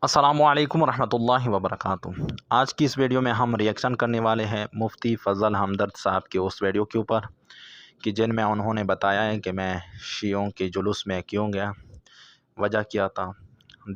السلام علیکم ورحمۃ اللہ وبرکاتہ۔ آج کی اس ویڈیو میں ہم ریئیکشن کرنے والے ہیں مفتی فضل ہمدرد صاحب کے اس ویڈیو کے اوپر کہ جن میں انہوں نے بتایا ہے کہ میں شیعوں کے جلوس میں کیوں گیا، وجہ کیا تھا۔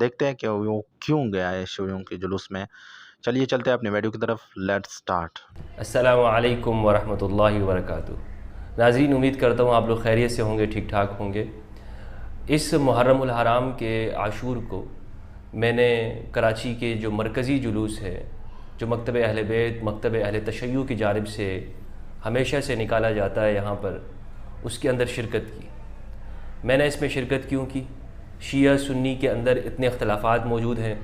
دیکھتے ہیں کہ وہ کیوں گیا ہے شیعوں کے جلوس میں۔ چلیے چلتے ہیں اپنے ویڈیو کی طرف، لیٹس سٹارٹ۔ السلام علیکم ورحمۃ اللہ وبرکاتہ۔ ناظرین، امید کرتا ہوں آپ لوگ خیریت سے ہوں گے، ٹھیک ٹھاک ہوں گے۔ اس محرم الحرام کے عاشور کو میں نے کراچی کے جو مرکزی جلوس ہے، جو مکتب اہل بیت، مکتب اہل تشیع کی جانب سے ہمیشہ سے نکالا جاتا ہے یہاں پر، اس کے اندر شرکت کی۔ میں نے اس میں شرکت کیوں کی؟ شیعہ سنی کے اندر اتنے اختلافات موجود ہیں،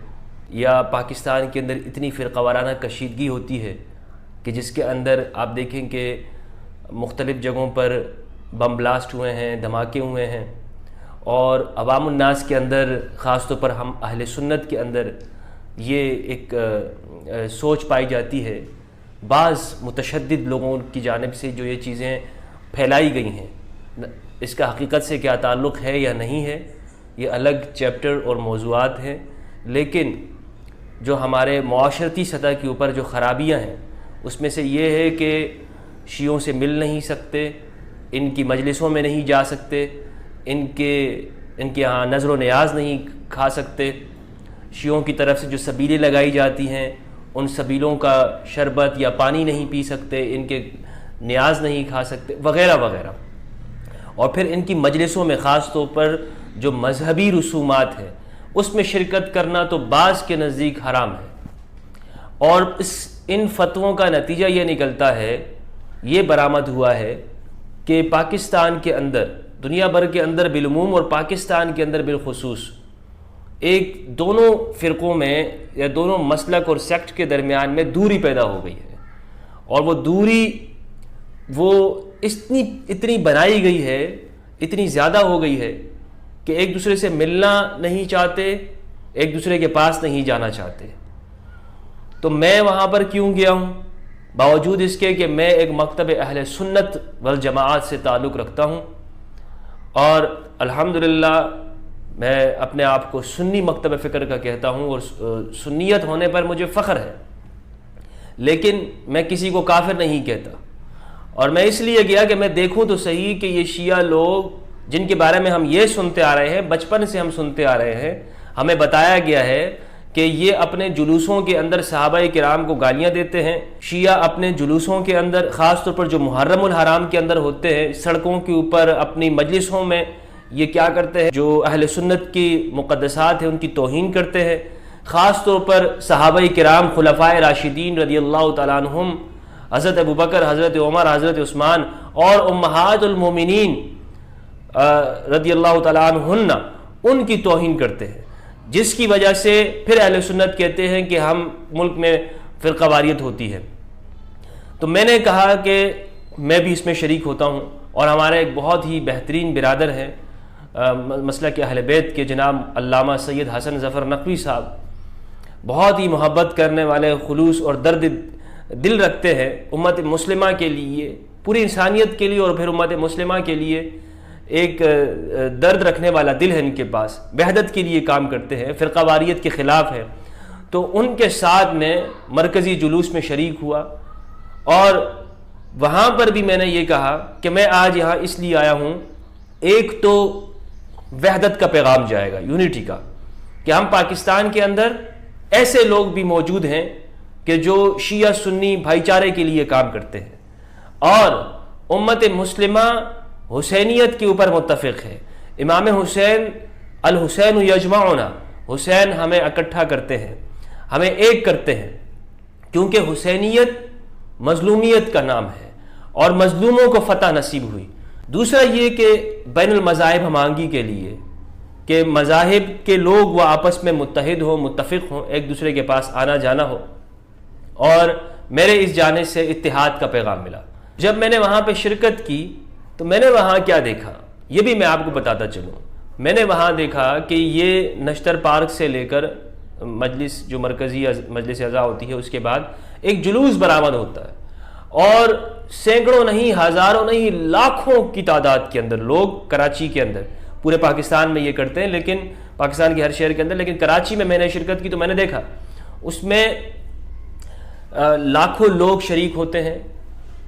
یا پاکستان کے اندر اتنی فرقہ وارانہ کشیدگی ہوتی ہے کہ جس کے اندر آپ دیکھیں کہ مختلف جگہوں پر بم بلاسٹ ہوئے ہیں، دھماکے ہوئے ہیں، اور عوام الناس کے اندر، خاص طور پر ہم اہل سنت کے اندر یہ ایک سوچ پائی جاتی ہے بعض متشدد لوگوں کی جانب سے جو یہ چیزیں پھیلائی گئی ہیں۔ اس کا حقیقت سے کیا تعلق ہے یا نہیں ہے، یہ الگ چیپٹر اور موضوعات ہیں، لیکن جو ہمارے معاشرتی سطح کے اوپر جو خرابیاں ہیں اس میں سے یہ ہے کہ شیعوں سے مل نہیں سکتے، ان کی مجلسوں میں نہیں جا سکتے، ان کے ہاں نظر و نیاز نہیں کھا سکتے، شیعوں کی طرف سے جو سبیلیں لگائی جاتی ہیں ان سبیلوں کا شربت یا پانی نہیں پی سکتے، ان کے نیاز نہیں کھا سکتے، وغیرہ وغیرہ۔ اور پھر ان کی مجلسوں میں خاص طور پر جو مذہبی رسومات ہیں اس میں شرکت کرنا تو بعض کے نزدیک حرام ہے، اور ان فتووں کا نتیجہ یہ نکلتا ہے، یہ برآمد ہوا ہے کہ پاکستان کے اندر، دنیا بھر کے اندر بالعموم اور پاکستان کے اندر بالخصوص، دونوں فرقوں میں یا دونوں مسلک اور سیکٹ کے درمیان میں دوری پیدا ہو گئی ہے، اور وہ دوری اتنی بنائی گئی ہے، اتنی زیادہ ہو گئی ہے کہ ایک دوسرے سے ملنا نہیں چاہتے، ایک دوسرے کے پاس نہیں جانا چاہتے۔ تو میں وہاں پر کیوں گیا ہوں؟ باوجود اس کے کہ میں ایک مکتب اہل سنت والجماعت سے تعلق رکھتا ہوں، اور الحمدللہ میں اپنے آپ کو سنی مکتب فکر کا کہتا ہوں، اور سنیت ہونے پر مجھے فخر ہے، لیکن میں کسی کو کافر نہیں کہتا۔ اور میں اس لیے گیا کہ میں دیکھوں تو صحیح کہ یہ شیعہ لوگ جن کے بارے میں ہم یہ سنتے آ رہے ہیں، بچپن سے ہم سنتے آ رہے ہیں، ہمیں بتایا گیا ہے کہ یہ اپنے جلوسوں کے اندر صحابہ کرام کو گالیاں دیتے ہیں۔ شیعہ اپنے جلوسوں کے اندر، خاص طور پر جو محرم الحرام کے اندر ہوتے ہیں، سڑکوں کے اوپر اپنی مجلسوں میں یہ کیا کرتے ہیں، جو اہل سنت کی مقدسات ہیں ان کی توہین کرتے ہیں، خاص طور پر صحابہ کرام، خلفائے راشدین رضی اللہ تعالیٰ عنہم، حضرت ابوبکر، حضرت عمر، حضرت عثمان، اور امہات المومنین رضی اللہ تعالیٰ عنہن، ان کی توہین کرتے ہیں، جس کی وجہ سے پھر اہل سنت کہتے ہیں کہ ہم ملک میں فرقہ واریت ہوتی ہے۔ تو میں نے کہا کہ میں بھی اس میں شریک ہوتا ہوں، اور ہمارے ایک بہت ہی بہترین برادر ہیں مسلک اہل بیت کے جناب علامہ سید حسن ظفر نقوی صاحب، بہت ہی محبت کرنے والے، خلوص اور درد دل رکھتے ہیں امت مسلمہ کے لیے، پوری انسانیت کے لیے، اور پھر امت مسلمہ کے لیے ایک درد رکھنے والا دل ہے ان کے پاس، وحدت کے لیے کام کرتے ہیں، فرقہ واریت کے خلاف ہے۔ تو ان کے ساتھ میں مرکزی جلوس میں شریک ہوا، اور وہاں پر بھی میں نے یہ کہا کہ میں آج یہاں اس لیے آیا ہوں، ایک تو وحدت کا پیغام جائے گا، یونٹی کا، کہ ہم پاکستان کے اندر ایسے لوگ بھی موجود ہیں کہ جو شیعہ سنی بھائی چارے کے لیے کام کرتے ہیں، اور امت مسلمہ حسینیت کے اوپر متفق ہے۔ امام حسین، الحسین یجمعنا، حسین ہمیں اکٹھا کرتے ہیں، ہمیں ایک کرتے ہیں، کیونکہ حسینیت مظلومیت کا نام ہے، اور مظلوموں کو فتح نصیب ہوئی۔ دوسرا یہ کہ بین المذاہب ہمانگی کے لیے، کہ مذاہب کے لوگ وہ آپس میں متحد ہوں، متفق ہوں، ایک دوسرے کے پاس آنا جانا ہو، اور میرے اس جانے سے اتحاد کا پیغام ملا۔ جب میں نے وہاں پہ شرکت کی تو میں نے وہاں کیا دیکھا، یہ بھی میں آپ کو بتاتا چلوں۔ میں نے وہاں دیکھا کہ یہ نشتر پارک سے لے کر مجلس، جو مرکزی مجلس اعضاء ہوتی ہے، اس کے بعد ایک جلوس برآمد ہوتا ہے، اور سینکڑوں نہیں، ہزاروں نہیں، لاکھوں کی تعداد کے اندر لوگ کراچی کے اندر پورے پاکستان میں یہ کرتے ہیں، لیکن پاکستان کے ہر شہر کے اندر، لیکن کراچی میں نے شرکت کی تو میں نے دیکھا اس میں لاکھوں لوگ شریک ہوتے ہیں۔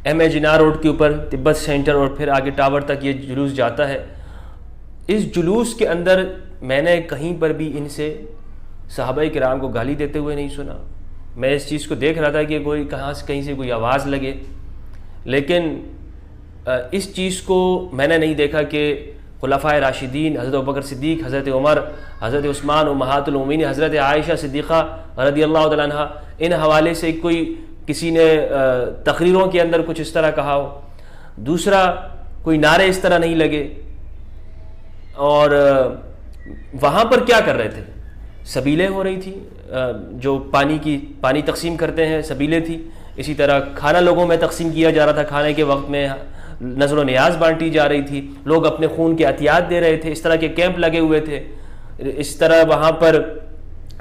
ایم اے جناح روڈ کے اوپر تبت سینٹر اور پھر آگے ٹاور تک یہ جلوس جاتا ہے۔ اس جلوس کے اندر میں نے کہیں پر بھی ان سے صحابہ کرام کو گالی دیتے ہوئے نہیں سنا۔ میں اس چیز کو دیکھ رہا تھا کہ کوئی کہیں سے کوئی آواز لگے، لیکن اس چیز کو میں نے نہیں دیکھا کہ خلفائے راشدین حضرت ابوبکر صدیق، حضرت عمر، حضرت عثمان، امہات المومنین حضرت عائشہ صدیقہ رضی اللہ تعالیٰ عنہ، ان حوالے سے کسی نے تقریروں کے اندر کچھ اس طرح کہا ہو، دوسرا کوئی نعرے اس طرح نہیں لگے۔ اور وہاں پر کیا کر رہے تھے؟ سبیلیں ہو رہی تھی، جو پانی تقسیم کرتے ہیں سبیلیں تھی، اسی طرح کھانا لوگوں میں تقسیم کیا جا رہا تھا، کھانے کے وقت میں نذر و نیاز بانٹی جا رہی تھی، لوگ اپنے خون کے عطیات دے رہے تھے، اس طرح کے کیمپ لگے ہوئے تھے، اس طرح وہاں پر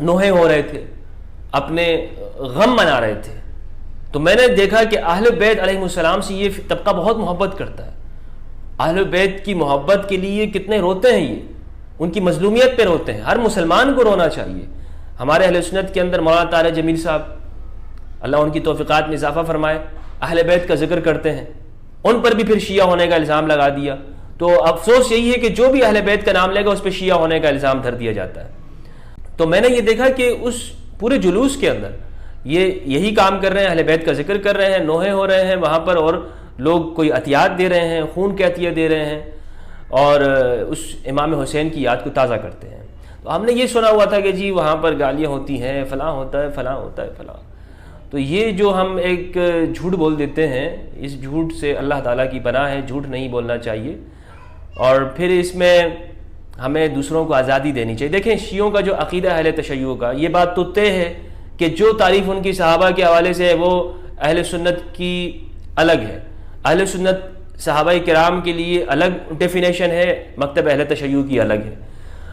نوحے ہو رہے تھے، اپنے غم منا رہے تھے۔ تو میں نے دیکھا کہ اہل بیت علیہ السلام سے یہ طبقہ بہت محبت کرتا ہے، اہل بیت کی محبت کے لیے کتنے روتے ہیں، یہ ان کی مظلومیت پہ روتے ہیں۔ ہر مسلمان کو رونا چاہیے۔ ہمارے اہل سنت کے اندر مولانا طارق جمیل صاحب، اللہ ان کی توفیقات میں اضافہ فرمائے، اہل بیت کا ذکر کرتے ہیں، ان پر بھی پھر شیعہ ہونے کا الزام لگا دیا۔ تو افسوس یہی ہے کہ جو بھی اہل بیت کا نام لے گا اس پہ شیعہ ہونے کا الزام دھر دیا جاتا ہے۔ تو میں نے یہ دیکھا کہ اس پورے جلوس کے اندر یہی کام کر رہے ہیں، اہل بیت کا ذکر کر رہے ہیں، نوحے ہو رہے ہیں وہاں پر، اور لوگ کوئی عطیات دے رہے ہیں، خون کے عطیے دے رہے ہیں، اور اس امام حسین کی یاد کو تازہ کرتے ہیں۔ تو ہم نے یہ سنا ہوا تھا کہ جی وہاں پر گالیاں ہوتی ہیں، فلاں ہوتا ہے، فلاں ہوتا ہے، فلاں۔ تو یہ جو ہم ایک جھوٹ بول دیتے ہیں، اس جھوٹ سے اللہ تعالیٰ کی پناہ ہے، جھوٹ نہیں بولنا چاہیے، اور پھر اس میں ہمیں دوسروں کو آزادی دینی چاہیے۔ دیکھیں شیعوں کا جو عقیدہ اہل تشیع کا، یہ بات تو طے ہے کہ جو تعریف ان کی صحابہ کے حوالے سے ہے وہ اہل سنت کی الگ ہے، اہل سنت صحابہ کرام کے لیے الگ ڈیفینیشن ہے، مکتب اہل تشیع کی الگ ہے۔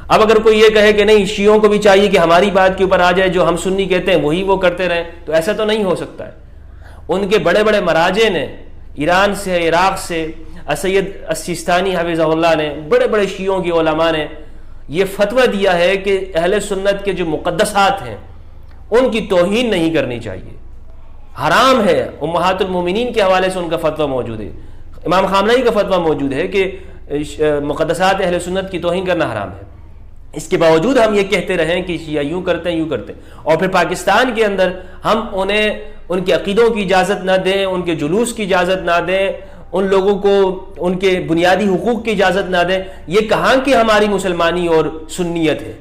اب اگر کوئی یہ کہے کہ نہیں شیعوں کو بھی چاہیے کہ ہماری بات کے اوپر آ جائے، جو ہم سنی کہتے ہیں وہی وہ کرتے رہیں، تو ایسا تو نہیں ہو سکتا ہے۔ ان کے بڑے بڑے مراجع نے، ایران سے، عراق سے، سید السیستانی حفظہ اللہ نے، بڑے بڑے شیعوں کے علماء نے یہ فتویٰ دیا ہے کہ اہل سنت کے جو مقدسات ہیں ان کی توہین نہیں کرنی چاہیے، حرام ہے۔ امہات المومنین کے حوالے سے ان کا فتویٰ موجود ہے، امام خامنہئی کا فتویٰ موجود ہے کہ مقدسات اہل سنت کی توہین کرنا حرام ہے۔ اس کے باوجود ہم یہ کہتے رہیں کہ شیعہ یوں کرتے ہیں، یوں کرتے ہیں، اور پھر پاکستان کے اندر ہم انہیں ان کے عقیدوں کی اجازت نہ دیں، ان کے جلوس کی اجازت نہ دیں، ان لوگوں کو ان کے بنیادی حقوق کی اجازت نہ دیں۔ یہ کہاں کہ ہماری مسلمانی اور سنیت ہے؟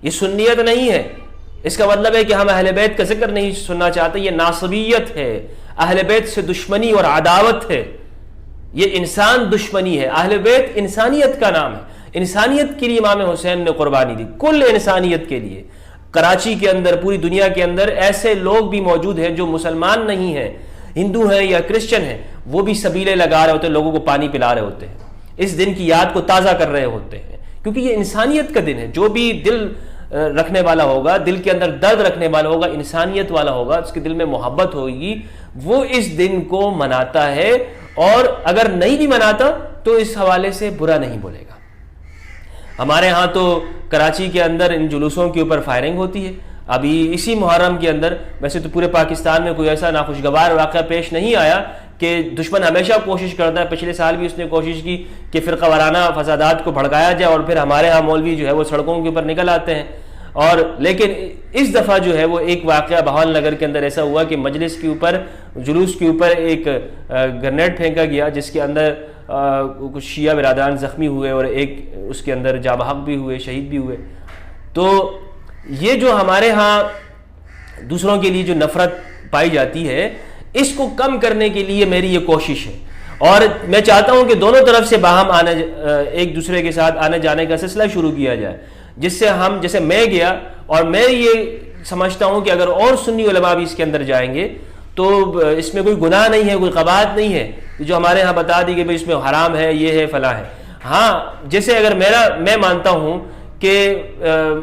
یہ سنیت نہیں ہے۔ اس کا مطلب ہے کہ ہم اہل بیت کا ذکر نہیں سننا چاہتے، یہ ناصبیت ہے، اہل بیت سے دشمنی اور عداوت ہے، یہ انسان دشمنی ہے۔ اہل بیت انسانیت کا نام ہے، انسانیت کے لیے امام حسین نے قربانی دی، کل انسانیت کے لیے۔ کراچی کے اندر، پوری دنیا کے اندر ایسے لوگ بھی موجود ہیں جو مسلمان نہیں ہیں، ہندو ہیں یا کرسچن ہیں، وہ بھی سبیلے لگا رہے ہوتے ہیں، لوگوں کو پانی پلا رہے ہوتے ہیں، اس دن کی یاد کو تازہ کر رہے ہوتے ہیں، کیونکہ یہ انسانیت کا دن ہے۔ جو بھی دل رکھنے والا ہوگا، دل کے اندر درد رکھنے والا ہوگا، انسانیت والا ہوگا، اس کے دل میں محبت ہوگی، وہ اس دن کو مناتا ہے، اور اگر نہیں بھی مناتا تو اس حوالے سے برا نہیں بولے گا۔ ہمارے ہاں تو کراچی کے اندر ان جلوسوں کے اوپر فائرنگ ہوتی ہے۔ ابھی اسی محرم کے اندر، ویسے تو پورے پاکستان میں کوئی ایسا ناخوشگوار واقعہ پیش نہیں آیا کہ دشمن ہمیشہ کوشش کرتا ہے، پچھلے سال بھی اس نے کوشش کی کہ فرقہ وارانہ فسادات کو بھڑکایا جائے، اور پھر ہمارے ہاں مولوی جو ہے وہ سڑکوں کے اوپر نکل آتے ہیں۔ اور لیکن اس دفعہ جو ہے وہ ایک واقعہ بہاول نگر کے اندر ایسا ہوا کہ مجلس کے اوپر، جلوس کے اوپر ایک گرنیڈ پھینکا گیا، جس کے اندر کچھ شیعہ برادران زخمی ہوئے، اور ایک اس کے اندر جاں بحق بھی ہوئے، شہید بھی ہوئے۔ تو یہ جو ہمارے ہاں دوسروں کے لیے جو نفرت پائی جاتی ہے، اس کو کم کرنے کے لیے میری یہ کوشش ہے، اور میں چاہتا ہوں کہ دونوں طرف سے باہم ایک دوسرے کے ساتھ آنے جانے کا سلسلہ شروع کیا جائے، جس سے ہم، جیسے میں گیا، اور میں یہ سمجھتا ہوں کہ اگر اور سنی علماء بھی اس کے اندر جائیں گے تو اس میں کوئی گناہ نہیں ہے، کوئی قباحت نہیں ہے جو ہمارے ہاں بتا دی کہ بھئی اس میں حرام ہے، یہ ہے، فلاں ہے۔ ہاں، جیسے اگر میں مانتا ہوں کہ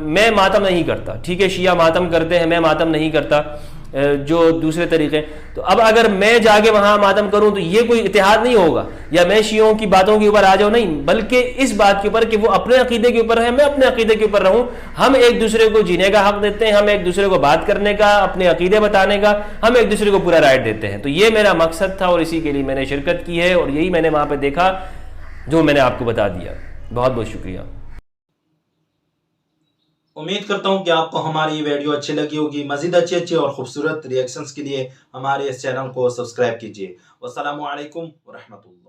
میں ماتم نہیں کرتا، ٹھیک ہے، شیعہ ماتم کرتے ہیں، میں ماتم نہیں کرتا، جو دوسرے طریقے. تو اب اگر میں جا کے وہاں ماتم کروں تو یہ کوئی اتحاد نہیں ہوگا, یا میں شیعوں کی باتوں کے اوپر آ جاؤں, نہیں, بلکہ اس بات کے اوپر کہ وہ اپنے عقیدے کے اوپر ہے, میں اپنے عقیدے کے اوپر رہوں. ہم ایک دوسرے کو جینے کا حق دیتے ہیں, ہم ایک دوسرے کو بات کرنے کا, اپنے عقیدے بتانے کا, ہم ایک دوسرے کو پورا رائٹ دیتے ہیں. تو یہ میرا مقصد تھا اور اسی کے لیے میں نے شرکت کی ہے, اور یہی میں نے وہاں پہ دیکھا جو میں نے آپ کو بتا دیا. بہت بہت شکریہ. امید کرتا ہوں کہ آپ کو ہماری ویڈیو اچھی لگی ہوگی. مزید اچھے اور خوبصورت ریئیکشنز کے لیے ہمارے اس چینل کو سبسکرائب کیجیے. والسلام علیکم ورحمۃ اللہ.